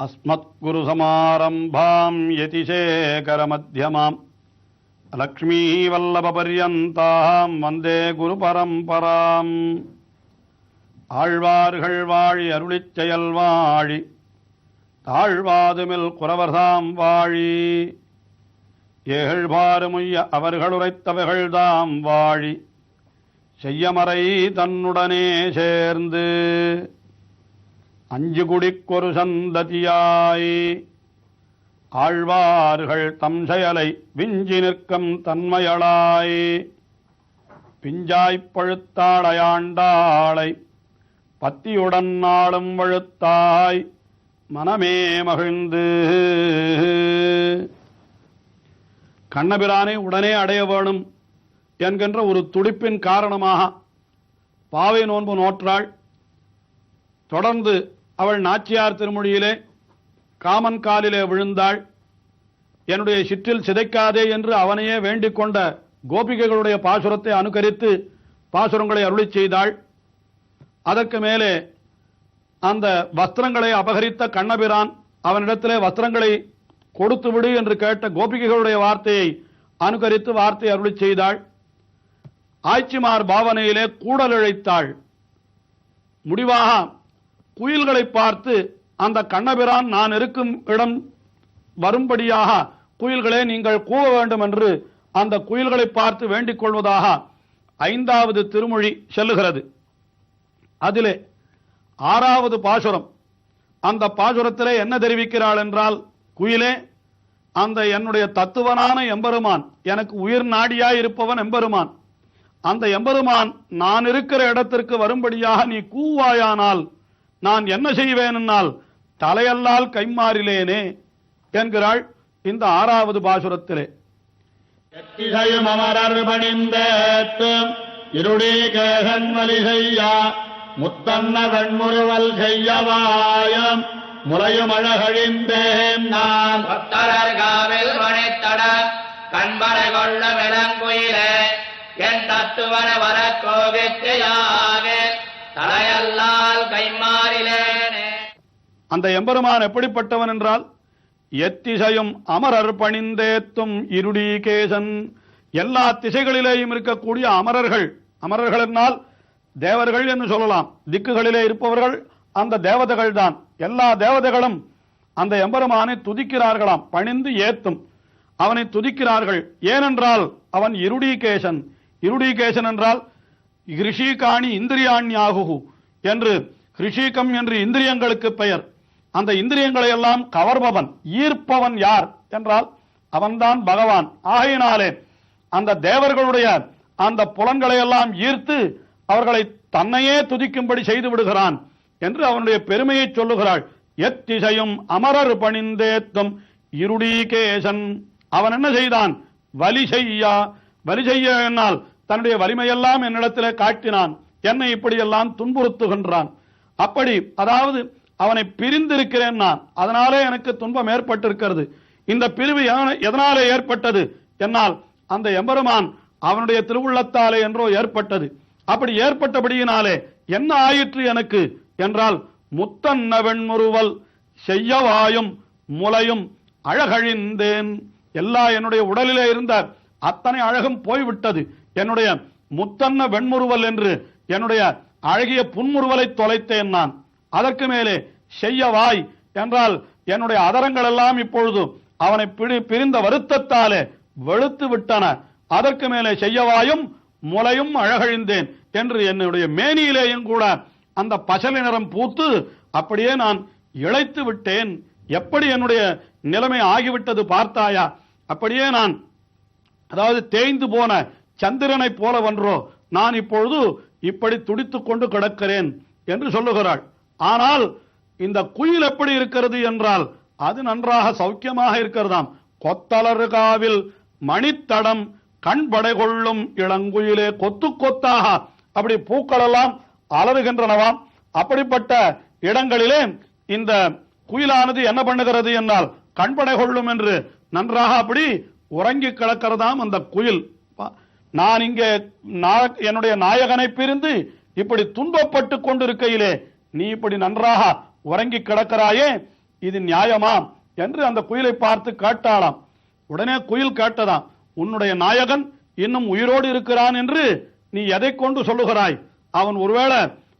अस्मत्गुरुसमारम्भां यतिशेखरमध्यमां लक्ष्मीवल्लभपर्यन्तां वन्दे गुरुपरम्पराम् ஆழ்வார்கள் வாழி அருளிச் செயல் வாழி தாழ்வாதுமில் குறவர்தாம் வாழி ஏகழ்பாறுமுய்ய அவர்களுரைத்தவைகள்தாம் வாழி செய்யமறை தன்னுடனே சேர்ந்து அஞ்சு குடிக்கொரு சந்ததியாய் ஆழ்வார்கள் தம் செயலை விஞ்சி நிற்கும் தன்மையளாய் பிஞ்சாய்ப் பழுத்தாளையாண்டாளை பத்தியுடன் நாளும் வழுத்தாய் மனமே மகிழ்ந்து கண்ணபிரானை உடனே அடைய வேணும் என்கின்ற ஒரு துடிப்பின் காரணமாக பாவை நோன்பு நோற்றாள். தொடர்ந்து அவள் நாச்சியார் திருமொழியிலே காமன் காலிலே விழுந்தாள். என்னுடைய சிற்றில் சிதைக்காதே என்று அவனையே வேண்டிக் கொண்ட கோபிகைகளுடைய பாசுரத்தை அனுகரித்து பாசுரங்களை அருளிச் செய்தாள். அதற்கு மேலே அந்த வஸ்திரங்களை அபகரித்த கண்ணபிரான் அவனிடத்திலே வஸ்திரங்களை கொடுத்து விடு என்று கேட்ட கோபிகைகளுடைய வார்த்தையை அனுகரித்து வார்த்தை அருளிச் செய்தாள். ஆய்ச்சிமார் பாவனையிலே கூடல் இழைத்தாள். முடிவாக குயில்களை பார்த்து அந்த கண்ணபிரான் நான் இருக்கும் இடம் வரும்படியாக குயில்களே நீங்கள் கூவ வேண்டும் என்று அந்த குயில்களை பார்த்து வேண்டிக் கொள்வதாக 5வது திருமொழி செல்லுகிறது. அதிலே 6வது பாசுரம். அந்த பாசுரத்திலே என்ன தெரிவிக்கிறாள் என்றால், குயிலே, அந்த என்னுடைய தத்துவனான எம்பெருமான், எனக்கு உயிர் நாடியாய் இருப்பவன் எம்பெருமான், அந்த எம்பெருமான் நான் இருக்கிற இடத்திற்கு வரும்படியாக நீ கூவாயானால் நான் என்ன செய்வேனால் தலையல்லால் கைமாறிலேனே என்கிறாள் இந்த 6வது பாசுரத்திலே. முத்தன்ன வெண்முறுவல் செய்யவாயம் முறையும் அழகழிந்தேன் நான் ஒத்தரர்காவில் மணித்தட கண்பறை கொள்ள விளங்குயிலே என் தத்துவன வர கோவித்தையாக தலையல்லால் கைமாறிலேனே. அந்த எம்பெருமான் எப்படிப்பட்டவன் என்றால், எத்திசையும் அமரர் பணிந்தேத்தும் இருடீகேசன், எல்லா திசைகளிலேயும் இருக்கக்கூடிய அமரர்கள், அமரர்கள் என்னால் தேவர்கள் என்று சொல்லலாம், திக்குகளிலே இருப்பவர்கள் அந்த தேவதைகள் தான். எல்லா தேவதைகளும் அந்த எம்பெருமானை துதிக்கிறார்களாம், பணிந்து ஏத்தும் அவனை துதிக்கிறார்கள். ஏனென்றால் அவன் இருடீகேசன். இருடீகேசன் என்றால் ஹிருஷிகாணி இந்திரியாண்யாகு என்று, ஹிருஷிகம் என்று இந்திரியங்களுக்கு பெயர். அந்த இந்திரியங்களை எல்லாம் கவர்பவன், ஈர்ப்பவன் யார் என்றால் அவன்தான் பகவான். ஆகையினாலே அந்த தேவர்களுடைய அந்த புலன்களை எல்லாம் ஈர்த்து அவர்களை தன்னையே துதிக்கும்படி செய்து விடுகிறான் என்று அவனுடைய பெருமையை சொல்லுகிறாள். எத்திசையும் அமரர் பணிந்தேத்தும் இருடீகேசன். அவன் என்ன செய்தான்? வலி செய்யா. வலி செய்ய என்னால் தன்னுடைய வலிமையெல்லாம் என்னிடத்திலே காட்டினான், என்னை இப்படியெல்லாம் துன்புறுத்துகின்றான். அப்படி, அதாவது அவனை பிரிந்திருக்கிறேன் நான், அதனாலே எனக்கு துன்பம் ஏற்பட்டிருக்கிறது. இந்த பிரிவு எதனாலே ஏற்பட்டது என்னால் அந்த எம்பெருமான் அவனுடைய திருவுள்ளத்தாலே என்றோ ஏற்பட்டது. அப்படி ஏற்பட்டபடியினாலே என்ன ஆயிற்று எனக்கு என்றால், முத்தன்ன வெண்முறுவல் செய்யவாயும் முலையும் அழகழிந்தேன். எல்லா என்னுடைய உடலிலே இருந்த அத்தனை அழகும் போய்விட்டது. என்னுடைய முத்தன்ன வெண்முறுவல் என்று என்னுடைய அழகிய புன்முறுவலை தொலைத்தேன் நான். அதற்கு மேலே செய்யவாய் என்றால் என்னுடைய அதரங்கள் எல்லாம் இப்பொழுது அவனை பிரிந்த வருத்தத்தாலே வெளுத்து விட்டன. அதற்கு மேலே செய்யவாயும் முலையும் அழகழிந்தேன் என்று என்னுடைய மேனியிலேயும் கூட அந்த பசலை நிறம் பூத்து அப்படியே நான் இழைத்து விட்டேன். எப்படி என்னுடைய நிலைமை ஆகிவிட்டது பார்த்தாயா? அப்படியே நான், அதாவது தேய்ந்து போன சந்திரனை போலவன்றோ நான் இப்பொழுது இப்படி துடித்துக் கொண்டு கிடக்கிறேன் என்று சொல்லுகிறாள். ஆனால் இந்த குயில் எப்படி இருக்கிறது என்றால், அது நன்றாக சௌக்கியமாக இருக்கிறதாம். கொத்தலர்காவில் மணித்தடம் கண்படை கொள்ளும் இளங்குயிலே, கொத்து கொத்தாக அப்படி பூக்கள் எல்லாம் அலறுகின்றனவாம். அப்படிப்பட்ட இடங்களிலே இந்த குயிலானது என்ன பண்ணுகிறது என்றால், கண்படை கொள்ளும் என்று நன்றாக அப்படி உறங்கி கிடக்கிறதாம் அந்த குயில். நான் இங்கே என்னுடைய நாயகனை பிரிந்து இப்படி துன்பப்பட்டு கொண்டிருக்கையிலே நீ இப்படி நன்றாக உறங்கி கிடக்கிறாயே, இது நியாயமா என்று அந்த குயிலை பார்த்து கேட்டாளாம். உடனே குயில் கேட்டதாம், உன்னுடைய நாயகன் இன்னும் உயிரோடு இருக்கிறான் என்று நீ எதை கொண்டு சொல்லுகிறாய்? அவன் ஒருவேளை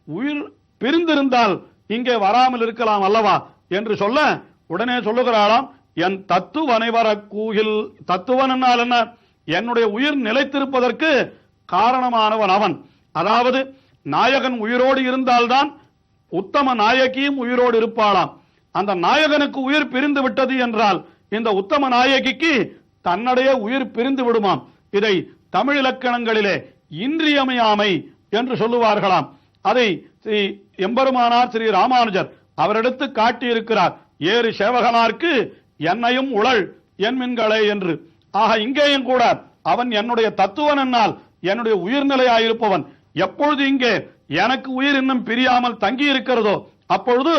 உயிர் பிரிந்திருந்தால் இங்கே வராமல் இருக்கலாம் அல்லவா என்று சொல்ல, உடனே சொல்லுகிறாளாம், என் தத்துவனை வர கூகில். தத்துவன் என்னால் என்ன? என்னுடைய உயிர் நிலைத்திருப்பதற்கு காரணமானவன் அவன். அதாவது நாயகன் உயிரோடு இருந்தால்தான் உத்தம நாயகியும் உயிரோடு இருப்பாளாம். அந்த நாயகனுக்கு உயிர் பிரிந்து விட்டது என்றால் இந்த உத்தம நாயகிக்கு தன்னுடைய உயிர் பிரிந்து விடுமாம். இதை தமிழ் இலக்கணங்களிலே இன்றியமையாமை என்று சொல்லுவார்களாம். அதை ஸ்ரீ எம்பெருமானார் ஸ்ரீ ராமானுஜர் அவரிடத்து காட்டியிருக்கிறார். ஏறு சேவகனார்க்கு என்னையும் உழல் என்மின்களே என்று. ஆக இங்கேயும் கூட அவன் என்னுடைய தத்துவன் என்னால் என்னுடைய உயிர்நிலையாயிருப்பவன். எப்பொழுது இங்கே எனக்கு உயிர் இன்னும் பிரியாமல் தங்கி இருக்கிறதோ அப்பொழுது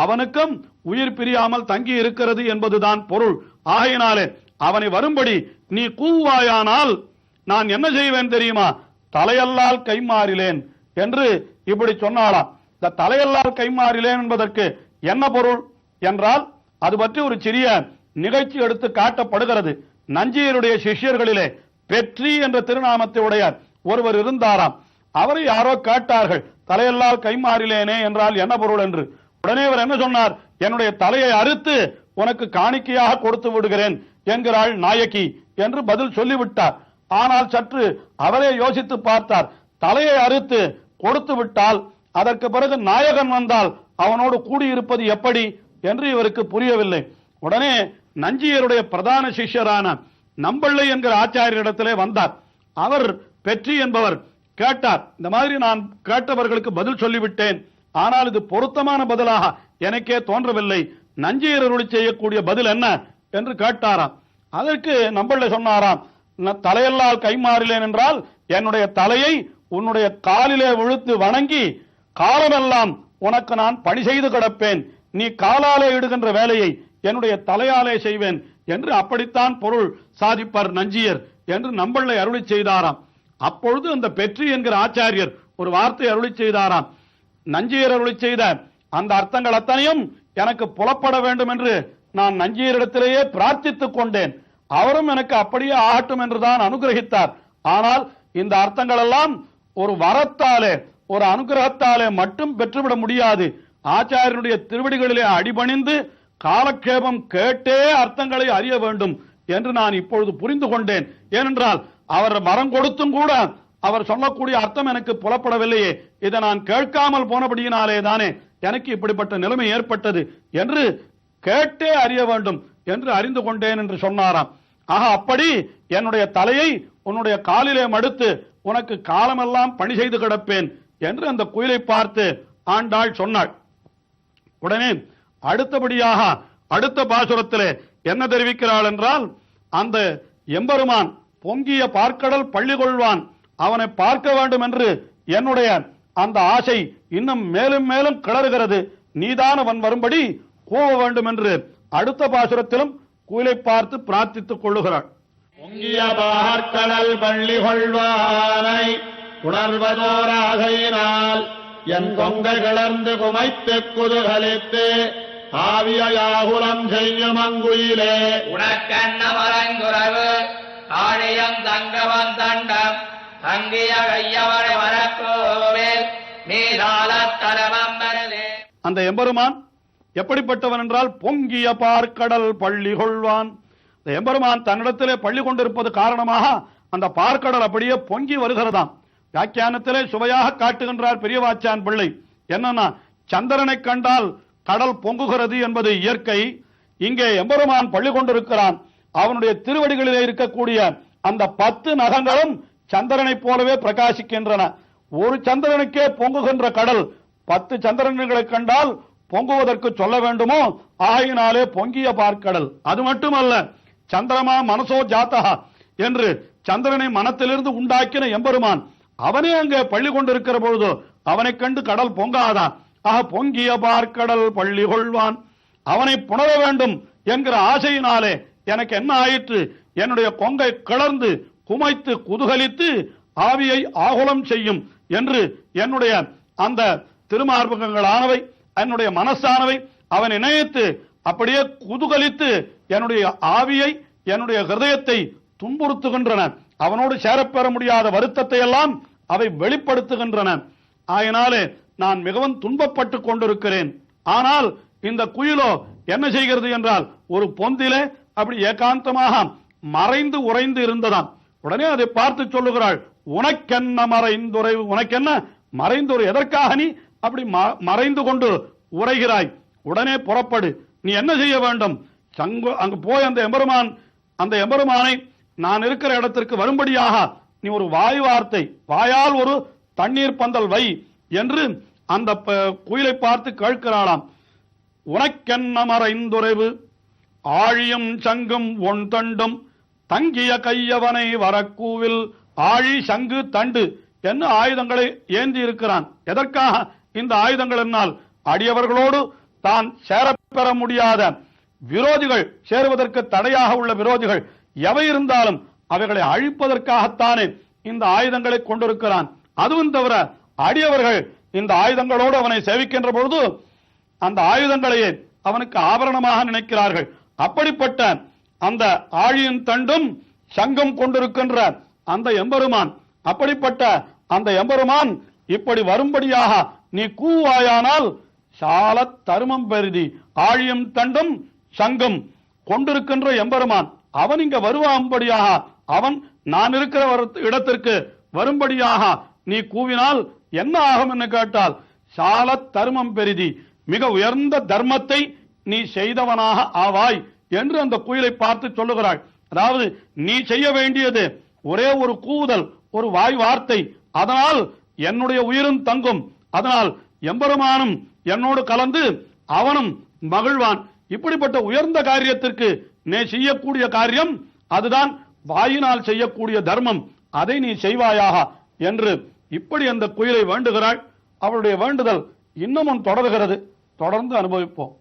அவனுக்கும் உயிர் பிரியாமல் தங்கி இருக்கிறது என்பதுதான் பொருள். ஆகையினாலே அவனை வரும்படி நீ கூவாயானால் நான் என்ன செய்வேன் தெரியுமா? தலையல்லால் கைமாறிலேன் என்று இப்படி சொன்னாளாம். இந்த தலையல்லால் கைமாறிலேன் என்பதற்கு என்ன பொருள் என்றால், அது பற்றி ஒரு சிறிய நிகழ்ச்சி எடுத்து காட்டப்படுகிறது. நஞ்சியருடைய சிஷ்யர்களிலே பெற்றி என்ற திருநாமத்தை உடைய ஒருவர் இருந்தாராம். அவரை யாரோ கேட்டார்கள், தலையல்லால் கைமாறிலேனே என்றால் என்ன பொருள் என்று. உடனே அவர் என்ன சொன்னார்? என்னுடைய தலையை அறுத்து உனக்கு காணிக்கையாக கொடுத்து விடுகிறேன் என்கிறாள் நாயகி என்று பதில் சொல்லிவிட்டார். ஆனால் சற்று அவரே யோசித்து பார்த்தார். தலையை அறுத்து கொடுத்து விட்டால் அதற்கு பிறகு நாயகன் வந்தால் அவனோடு கூடியிருப்பது எப்படி என்று இவருக்கு புரியவில்லை. உடனே நஞ்சியருடைய பிரதான சிஷ்யரான நம்பள்ளை என்கிற ஆச்சாரியரிடத்திலே வந்தார். அவர் பெற்றி என்பவர் கேட்டார், இந்த மாதிரி நான் கேட்டவர்களுக்கு பதில் சொல்லிவிட்டேன், ஆனால் இது பொருத்தமான பதிலாக எனக்கே தோன்றவில்லை, நஞ்சியர் அருளி செய்யக்கூடிய பதில் என்ன என்று கேட்டாராம். அதற்கு நம்பள்ளை சொன்னாராம், தலையல்லால் கைமாறிலேன் என்றால் என்னுடைய தலையை உன்னுடைய காலிலே விழுத்து வணங்கி காலமெல்லாம் உனக்கு நான் பணி செய்து கிடப்பேன், நீ காலாலே இடுகின்ற வேலையை என்னுடைய தலையாலே செய்வேன் என்று அப்படித்தான் பொருள் சாதிப்பார் நஞ்சியர் என்று நம்பள்ளை அருளி செய்தாராம். அப்பொழுது அந்த பெற்றி என்கிற ஆச்சாரியர் ஒரு வார்த்தை அருளி செய்தாராம். நஞ்சியர் அருளி செய்த அந்த அர்த்தங்கள் அத்தனையும் எனக்கு புலப்பட வேண்டும் என்று நான் நஞ்சியரிடத்திலேயே பிரார்த்தித்துக் கொண்டேன். அவரும் எனக்கு அப்படியே ஆகட்டும் என்றுதான் அனுகிரகித்தார். ஆனால் இந்த அர்த்தங்கள் எல்லாம் ஒரு வரத்தாலே ஒரு அனுகிரகத்தாலே மட்டும் பெற்றுவிட முடியாது. ஆச்சாரியனுடைய திருவடிகளிலே அடிபணிந்து காலக்ஷேபம் கேட்டே அர்த்தங்களை அறிய வேண்டும் என்று நான் இப்பொழுது புரிந்து கொண்டேன். ஏனென்றால் அவர் மரம் கொடுத்தும் கூட அவர் சொல்லக்கூடிய அர்த்தம் எனக்கு புலப்படவில்லையே, இதை நான் கேட்காமல் போனபடியினாலே தானே எனக்கு இப்படிப்பட்ட நிலைமை ஏற்பட்டது என்று கேட்டே அறிய வேண்டும் என்று அறிந்து கொண்டேன் என்று சொன்னாராம். ஆக அப்படி என்னுடைய தலையை உன்னுடைய காலிலே மடுத்து உனக்கு காலமெல்லாம் பணி செய்து கிடப்பேன் என்று அந்த குயிலை பார்த்து ஆண்டாள் சொன்னாள். உடனே அடுத்தபடியாக அடுத்த பாசுரத்திலே என்ன தெரிவிக்கிறாள் என்றால், அந்த எம்பெருமான் பொங்கிய பார்க்கடல் பள்ளி கொள்வான், அவனை பார்க்க வேண்டும் என்று என்னுடைய அந்த ஆசை இன்னும் மேலும் மேலும் கிளறுகிறது, நீதான் அவன் வரும்படி கூவ வேண்டும் என்று அடுத்த பாசுரத்திலும் குயிலை பார்த்து பிரார்த்தித்துக் கொள்ளுகிறாள். பொங்கிய பார்க்கடல் பள்ளி கொள்வானை உணர்வதோராகையினால் என் கொங்கை கிளர்ந்து குமைத்து குதுகலித்து ஆவியாகுலம் செய்யும் அங்குயிலே உனக்கென்ன மரங்குறவு ஆழியம் தங்கவன் தண்டம் தங்கிய கையவரை வரக்கோவில் மீதாலத்தரவம் வருதே. அந்த எம்பெருமான் எப்படிப்பட்டவன் என்றால் பொங்கிய பார்க்கடல் பள்ளி கொள்வான். இந்த எம்பெருமான் தன்னிடத்திலே பள்ளி கொண்டிருப்பது காரணமாக அந்த பார்க்கடல் அப்படியே பொங்கி வருகிறதாம். வியாக்கியானத்திலே சுவையாக காட்டுகின்றார் பெரியவாச்சான் பிள்ளை. என்னன்னா, சந்திரனை கண்டால் கடல் பொங்குகிறது என்பது இயற்கை. இங்கே எம்பெருமான் பள்ளி கொண்டிருக்கிறான். அவனுடைய திருவடிகளிலே இருக்கக்கூடிய அந்த 10 நகங்களும் சந்திரனை போலவே பிரகாசிக்கின்றன. ஒரு சந்திரனுக்கே பொங்குகின்ற கடல் 10 சந்திரன்களை கண்டால் பொங்குவதற்கு சொல்ல வேண்டுமோ? ஆயினாலே பொங்கிய பார்க்கடல். அது மட்டுமல்ல, சந்திரமா மனசோ ஜாத்தகா என்று சந்திரனை மனத்திலிருந்து உண்டாக்கின எம்பெருமான் அவனே அங்கே பள்ளி கொண்டிருக்கிற பொழுது அவனை கண்டு கடல் பொங்காதான். ஆக பொங்கிய பார்க்கடல் பள்ளி கொள்வான், அவனை புணர வேண்டும் என்கிற ஆசையினாலே எனக்கு என்ன ஆயிற்று? என்னுடைய கொங்கை கிளர்ந்து குமைத்து குதுகலித்து ஆவியை ஆகுலம் செய்யும் என்று என்னுடைய அந்த திருமார்பகங்களானவை என்னுடைய மனசானவை அவன் நினைத்து அப்படியே குதூகலித்து என்னுடைய ஆவியை, என்னுடைய ஹிருதயத்தை துன்புறுத்துகின்றன. அவனோடு சேரப்பெற முடியாத வருத்தத்தை எல்லாம் அவை வெளிப்படுத்துகின்றன. ஆயினாலே நான் மிகவும் துன்பப்பட்டு கொண்டிருக்கிறேன். ஆனால் இந்த குயிலோ என்ன செய்கிறது என்றால், ஒரு பொந்திலே அப்படி ஏகாந்தமாக மறைந்து உறைந்து இருந்ததாம். உடனே அதை பார்த்து சொல்லுகிறாள், உனக்கென்ன மறைந்துரைவு, உனக்கென்ன மறைந்துரை, எதற்காக நீ அப்படி மறைந்து கொண்டு உரைகிறாய்? உடனே புறப்படு, நீ என்ன செய்ய வேண்டும்? அங்கு போய் அந்த எம்பெருமானை நான் இருக்கிற இடத்திற்கு வரும்படியாக நீ ஒரு வார்த்தை, வாயால் ஒரு தண்ணீர் பந்தல் வை என்று அந்த குயிலை பார்த்து கேட்கிறாளாம். உனக்கென்ன மறைந்துரைவு, ஆழியும் சங்கும் ஒன் தண்டும் தங்கிய கையவனை வரக்கூவில். ஆழி, சங்கு, தண்டு என்ன ஆயுதங்களை ஏந்தி இருக்கிறான். எதற்காக இந்த ஆயுதங்கள் என்னால், அடியவர்களோடு தான் சேரப்பெற முடியாத விரோதிகள், சேருவதற்கு தடையாக உள்ள விரோதிகள் எவை இருந்தாலும் அவைகளை அழிப்பதற்காகத்தானே இந்த ஆயுதங்களை கொண்டிருக்கிறான். அதுவும் தவிர அடியவர்கள் இந்த ஆயுதங்களோடு அவனை சேவிக்கின்ற பொழுது அந்த ஆயுதங்களையே அவனுக்கு ஆபரணமாக நினைக்கிறார்கள். அப்படிப்பட்ட அந்த ஆழியின் தண்டும் சங்கம் கொண்டிருக்கின்ற அந்த எம்பெருமான், அப்படிப்பட்ட அந்த எம்பெருமான் இப்படி வரும்படியாக நீ கூவாயானால் சால தருமம் பெருதி. ஆழியும் தண்டும் சங்கம் கொண்டிருக்கின்ற எம்பெருமான் அவன் இங்க வருவாம்படியாக, அவன் நான் இருக்கிற இடத்திற்கு வரும்படியாக நீ கூவினால் என்ன ஆகும் என்று கேட்டால், சால தருமம் பெரிதி, மிக உயர்ந்த தர்மத்தை நீ செய்தவனாக ஆவாய் என்று அந்த குயிலை பார்த்து சொல்லுகிறாள். அதாவது நீ செய்ய வேண்டியது ஒரே ஒரு கூவுதல், ஒரு வார்த்தை. அதனால் என்னுடைய உயிரும் தங்கும், அதனால் எம்பெருமானும் என்னோடு கலந்து அவனும் மகிழ்வான். இப்படிப்பட்ட உயர்ந்த காரியத்திற்கு நீ செய்யக்கூடிய காரியம் அதுதான் வாயினால் செய்யக்கூடிய தர்மம், அதை நீ செய்வாயாக என்று இப்படி அந்த குயிலை வேண்டுகிறாள். அவளுடைய வேண்டுதல் இன்னமும் தொடர்கிறது. தொடர்ந்து அனுபவிப்போம்.